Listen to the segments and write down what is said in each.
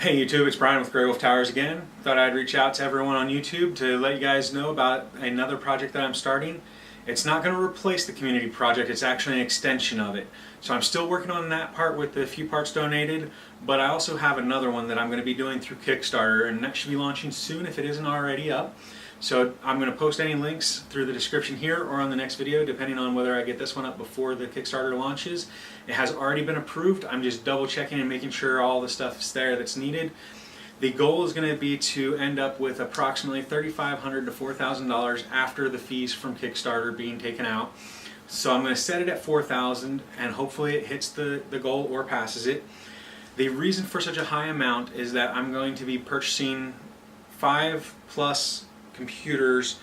Hey YouTube, it's Brian with GreyWolf Towers again. Thought I'd reach out to everyone on YouTube to let you guys know about another project that I'm starting. It's not going to replace the community project, it's actually an extension of it. So I'm still working on that part with the few parts donated, but I also have another one that I'm going to be doing through KickStarter, and that should be launching soon if it isn't already up. So I'm going to post any links through the description here or on the next video, depending on whether I get this one up before the Kickstarter launches. It has already been approved. I'm just double checking and making sure all the stuff's there that's needed. The goal is going to be to end up with approximately $3,500 to $4,000 after the fees from Kickstarter being taken out. So I'm going to set it at $4,000 and hopefully it hits the goal or passes it. The reason for such a high amount is that I'm going to be purchasing 5+ computers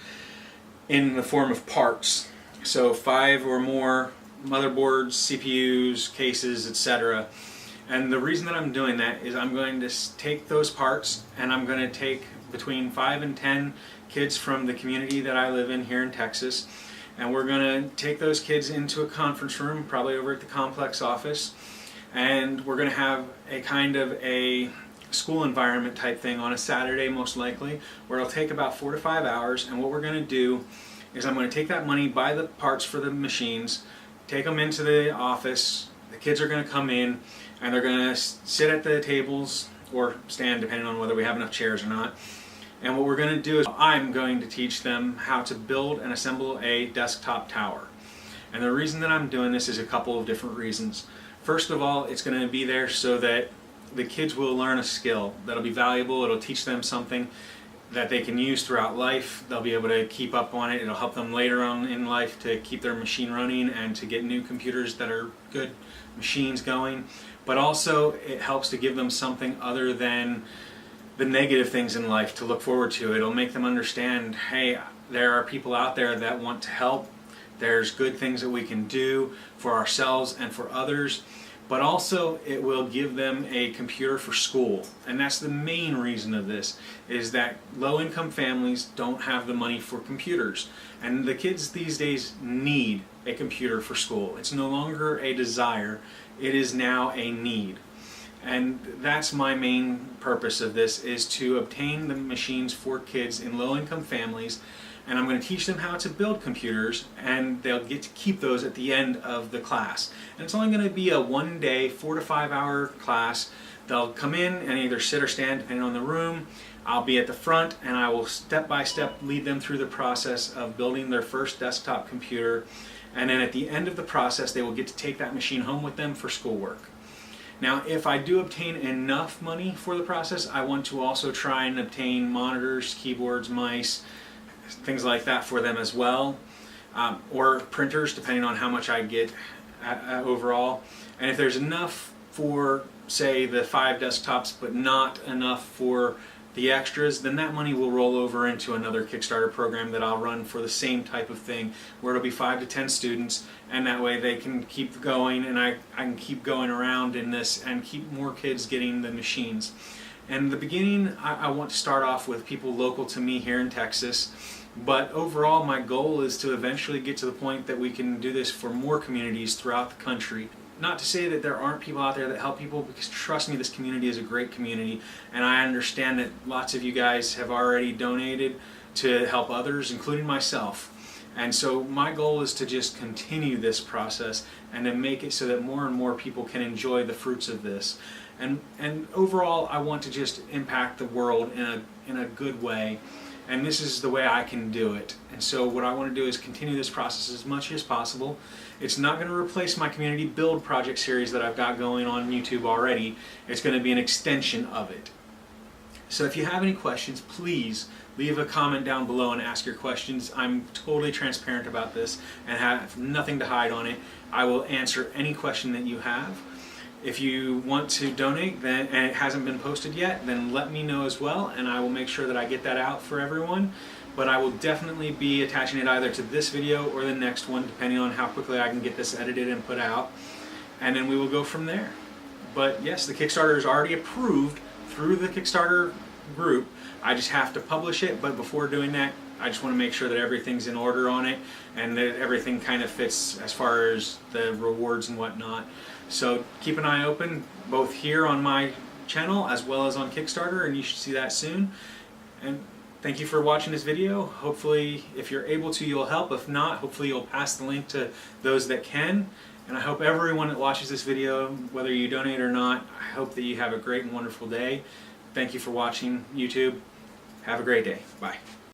in the form of parts. So 5 or more motherboards, CPUs, cases, etc. And the reason that I'm doing that is I'm going to take those parts and I'm going to take between 5 and 10 kids from the community that I live in here in Texas, and we're going to take those kids into a conference room, probably over at the complex office, and we're going to have a kind of a school environment type thing on a Saturday most likely, where it'll take about 4 to 5 hours. And what we're going to do is I'm going to take that money, buy the parts for the machines, take them into the office. The kids are going to come in and they're going to sit at the tables or stand depending on whether we have enough chairs or not. And what we're going to do is I'm going to teach them how to build and assemble a desktop tower. And the reason that I'm doing this is a couple of different reasons. First of all, it's going to be there so that the kids will learn a skill that'll be valuable. It'll teach them something that they can use throughout life. They'll be able to keep up on it. It'll help them later on in life to keep their machine running and to get new computers that are good machines going. But also it helps to give them something other than the negative things in life to look forward to. It'll make them understand, hey, there are people out there that want to help. There's good things that we can do for ourselves and for others. But also it will give them a computer for school. And that's the main reason of this, is that low-income families don't have the money for computers. And the kids these days need a computer for school. It's no longer a desire, it is now a need. And that's my main purpose of this, is to obtain the machines for kids in low-income families. And I'm going to teach them how to build computers, and they'll get to keep those at the end of the class. And it's only going to be a one-day, 4 to 5 hour class. They'll come in and either sit or stand depending on the room. I'll be at the front and I will step by step lead them through the process of building their first desktop computer. And then at the end of the process they will get to take that machine home with them for schoolwork. Now, if I do obtain enough money for the process, I want to also try and obtain monitors, keyboards, mice, things like that for them as well, or printers depending on how much I get overall. And if there's enough for, say, the 5 desktops but not enough for the extras, then that money will roll over into another Kickstarter program that I'll run for the same type of thing, where it'll be 5 to 10 students, and that way they can keep going and I can keep going around in this and keep more kids getting the machines. And in the beginning I want to start off with people local to me here in Texas. But overall, my goal is to eventually get to the point that we can do this for more communities throughout the country. Not to say that there aren't people out there that help people, because trust me, this community is a great community, and I understand that lots of you guys have already donated to help others, including myself. And so my goal is to just continue this process and to make it so that more and more people can enjoy the fruits of this. And overall, I want to just impact the world in a good way. And this is the way I can do it. And so what I want to do is continue this process as much as possible. It's not going to replace my community build project series that I've got going on YouTube already. It's going to be an extension of it. So if you have any questions, please leave a comment down below and ask your questions. I'm totally transparent about this and have nothing to hide on it. I will answer any question that you have. If you want to donate and it hasn't been posted yet, then let me know as well, and I will make sure that I get that out for everyone. But I will definitely be attaching it either to this video or the next one, depending on how quickly I can get this edited and put out. And then we will go from there. But yes, the Kickstarter is already approved through the Kickstarter group. I just have to publish it, but before doing that, I just want to make sure that everything's in order on it and that everything kind of fits as far as the rewards and whatnot. So keep an eye open, both here on my channel as well as on Kickstarter, and you should see that soon. And thank you for watching this video. Hopefully, if you're able to, you'll help. If not, hopefully you'll pass the link to those that can. And I hope everyone that watches this video, whether you donate or not, I hope that you have a great and wonderful day. Thank you for watching, YouTube. Have a great day. Bye.